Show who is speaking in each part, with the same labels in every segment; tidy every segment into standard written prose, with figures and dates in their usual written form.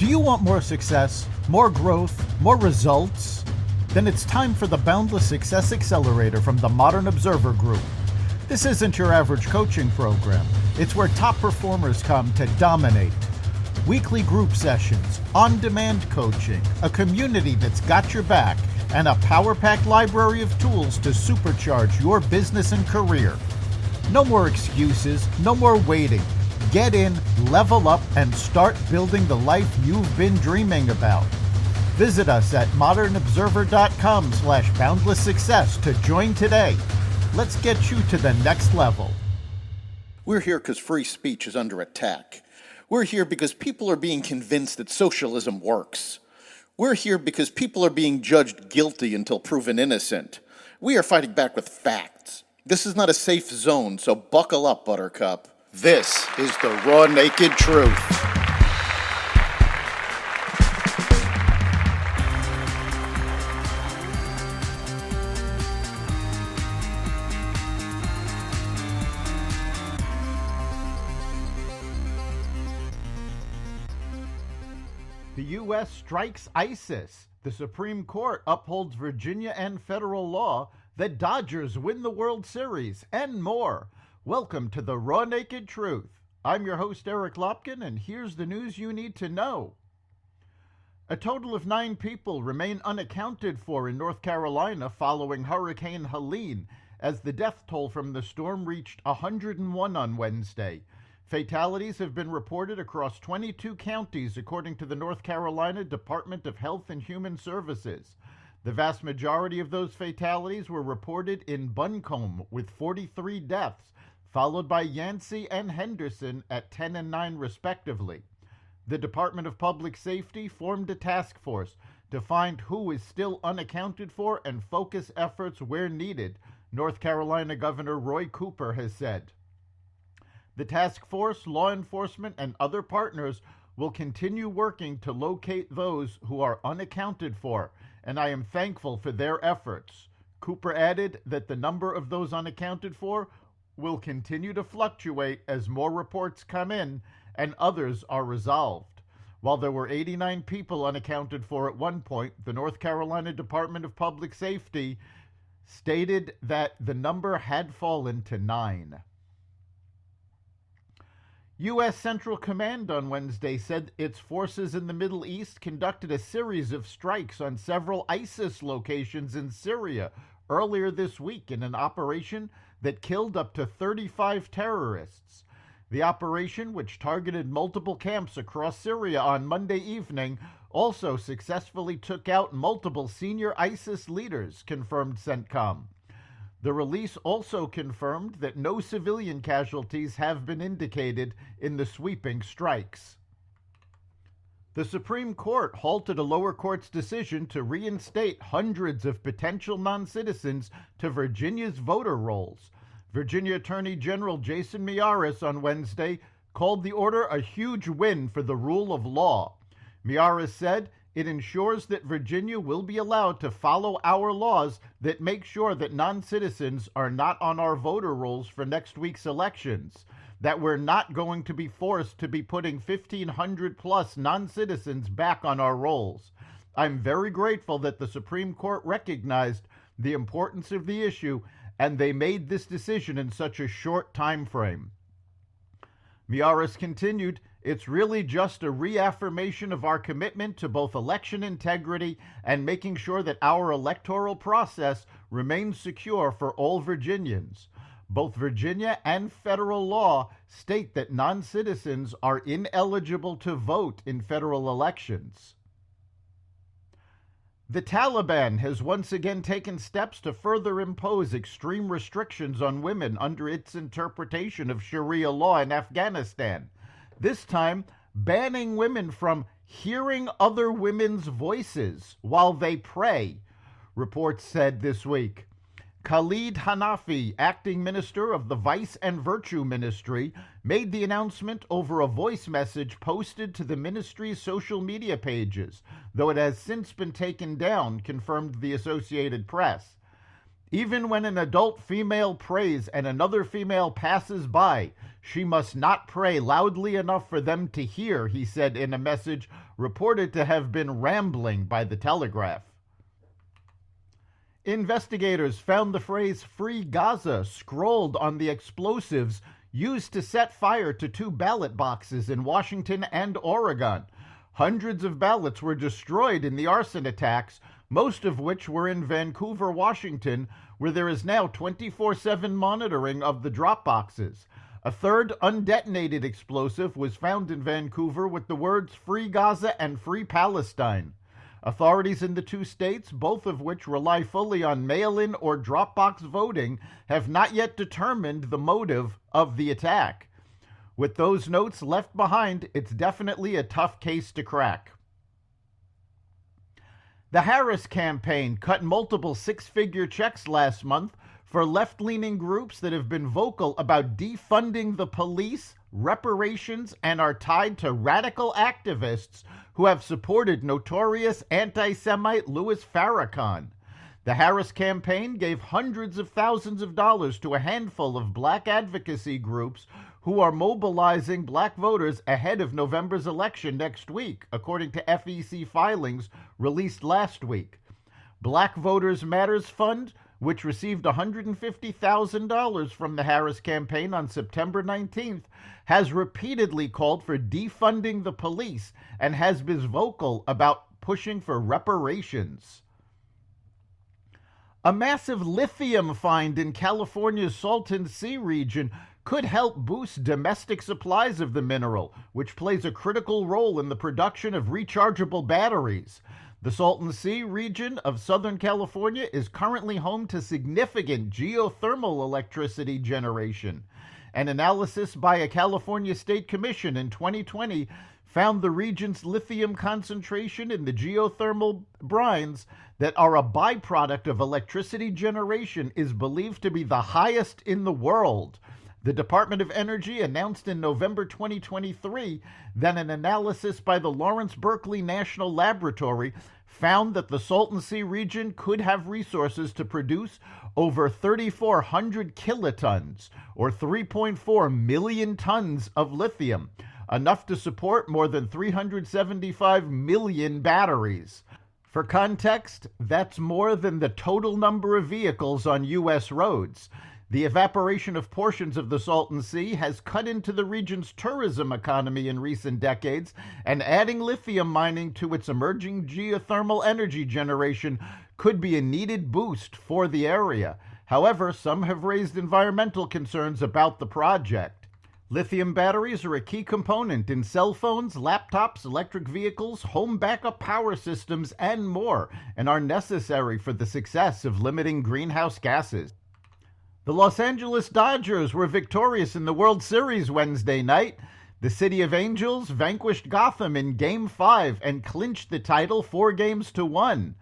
Speaker 1: Do you want more success, more growth, more results? Then it's time for the Boundless Success Accelerator from the Modern Observer Group. This isn't your average coaching program. It's where top performers come to dominate. Weekly group sessions, on-demand coaching, a community that's got your back, and a power-packed library of tools to supercharge your business and career. No more excuses, no more waiting. Get in, level up, and start building the life you've been dreaming about. Visit us at modernobserver.com/boundless success to join today. Let's get you to the next level.
Speaker 2: We're here because free speech is under attack. We're here because people are being convinced that socialism works. We're here because people are being judged guilty until proven innocent. We are fighting back with facts. This is not a safe zone, so buckle up, Buttercup. This is the raw, naked truth.
Speaker 1: The U.S. strikes ISIS. The Supreme Court upholds Virginia and federal law. The Dodgers win the World Series, and more. Welcome to the Raw Naked Truth. I'm your host, Eric Lopkin, and here's the news you need to know. A total of 9 people remain unaccounted for in North Carolina following Hurricane Helene, as the death toll from the storm reached 101 on Wednesday. Fatalities have been reported across 22 counties, according to the North Carolina Department of Health and Human Services. The vast majority of those fatalities were reported in Buncombe, with 43 deaths, followed by Yancey and Henderson at 10 and 9 respectively. The Department of Public Safety formed a task force to find who is still unaccounted for and focus efforts where needed, North Carolina Governor Roy Cooper has said. The task force, law enforcement, and other partners will continue working to locate those who are unaccounted for, and I am thankful for their efforts. Cooper added that the number of those unaccounted for will continue to fluctuate as more reports come in and others are resolved. While there were 89 people unaccounted for at one point, the North Carolina Department of Public Safety stated that the number had fallen to 9. U.S. Central Command on Wednesday said its forces in the Middle East conducted a series of strikes on several ISIS locations in Syria earlier this week in an operation that killed up to 35 terrorists. The operation, which targeted multiple camps across Syria on Monday evening, also successfully took out multiple senior ISIS leaders, confirmed CENTCOM. The release also confirmed that no civilian casualties have been indicated in the sweeping strikes. The Supreme Court halted a lower court's decision to reinstate hundreds of potential non-citizens to Virginia's voter rolls. Virginia Attorney General Jason Miyares on Wednesday called the order a huge win for the rule of law. Miyares said it ensures that Virginia will be allowed to follow our laws that make sure that non-citizens are not on our voter rolls for next week's elections, that we're not going to be forced to be putting 1,500 plus non-citizens back on our rolls. I'm very grateful that the Supreme Court recognized the importance of the issue and they made this decision in such a short time frame. Miyares continued, "It's really just a reaffirmation of our commitment to both election integrity and making sure that our electoral process remains secure for all Virginians. Both Virginia and federal law state that non-citizens are ineligible to vote in federal elections." The Taliban has once again taken steps to further impose extreme restrictions on women under its interpretation of Sharia law in Afghanistan. This time, banning women from hearing other women's voices while they pray, reports said this week. Khalid Hanafi, acting minister of the Vice and Virtue Ministry, made the announcement over a voice message posted to the ministry's social media pages, though it has since been taken down, confirmed the Associated Press. Even when an adult female prays and another female passes by, she must not pray loudly enough for them to hear, he said in a message reported to have been rambling by the Telegraph. Investigators found the phrase "Free Gaza" scrolled on the explosives used to set fire to 2 ballot boxes in Washington and Oregon. Hundreds of ballots were destroyed in the arson attacks, most of which were in Vancouver, Washington, where there is now 24/7 monitoring of the drop boxes. A third undetonated explosive was found in Vancouver with the words "Free Gaza" and "Free Palestine." Authorities in the 2 states, both of which rely fully on mail-in or drop-box voting, have not yet determined the motive of the attack. With those notes left behind, it's definitely a tough case to crack. The Harris campaign cut multiple 6-figure checks last month for left-leaning groups that have been vocal about defunding the police, reparations, and are tied to radical activists who have supported notorious anti-Semite Louis Farrakhan. The Harris campaign gave hundreds of thousands of dollars to a handful of black advocacy groups who are mobilizing black voters ahead of November's election next week, according to FEC filings released last week. Black Voters Matters Fund, which received $150,000 from the Harris campaign on September 19th, has repeatedly called for defunding the police and has been vocal about pushing for reparations. A massive lithium find in California's Salton Sea region could help boost domestic supplies of the mineral, which plays a critical role in the production of rechargeable batteries. The Salton Sea region of Southern California is currently home to significant geothermal electricity generation. An analysis by a California State Commission in 2020 found the region's lithium concentration in the geothermal brines that are a byproduct of electricity generation is believed to be the highest in the world. The Department of Energy announced in November 2023 that an analysis by the Lawrence Berkeley National Laboratory found that the Salton Sea region could have resources to produce over 3,400 kilotons, or 3.4 million tons of lithium, enough to support more than 375 million batteries. For context, that's more than the total number of vehicles on U.S. roads. The evaporation of portions of the Salton Sea has cut into the region's tourism economy in recent decades, and adding lithium mining to its emerging geothermal energy generation could be a needed boost for the area. However, some have raised environmental concerns about the project. Lithium batteries are a key component in cell phones, laptops, electric vehicles, home backup power systems, and more, and are necessary for the success of limiting greenhouse gases. The Los Angeles Dodgers were victorious in the World Series Wednesday night. The City of Angels vanquished Gotham in Game 5 and clinched the title 4-1.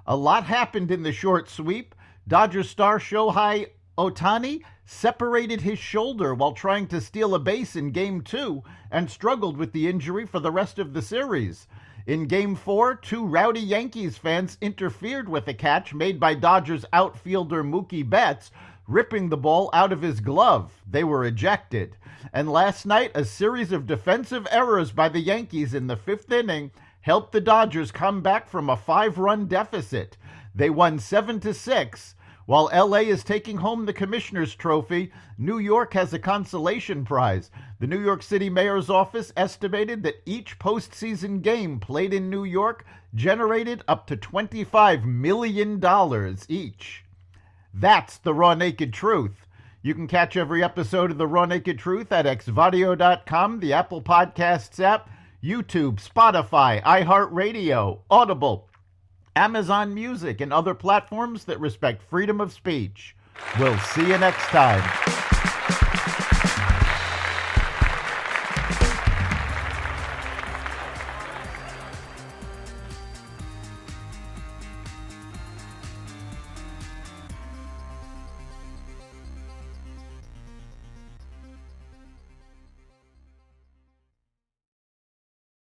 Speaker 1: A lot happened in the short sweep. Dodgers star Shohei Ohtani separated his shoulder while trying to steal a base in Game 2 and struggled with the injury for the rest of the series. In Game 4, 2 rowdy Yankees fans interfered with a catch made by Dodgers outfielder Mookie Betts, ripping the ball out of his glove. They were ejected. And last night, a series of defensive errors by the Yankees in the 5th inning helped the Dodgers come back from a 5-run deficit. They won 7-6. While LA is taking home the Commissioner's Trophy, New York has a consolation prize. The New York City Mayor's office estimated that each postseason game played in New York generated up to $25 million each. That's the Raw Naked Truth. You can catch every episode of the Raw Naked Truth at xvadio.com, the Apple Podcasts app, YouTube, Spotify, iHeartRadio, Audible, Amazon Music, and other platforms that respect freedom of speech. We'll see you next time.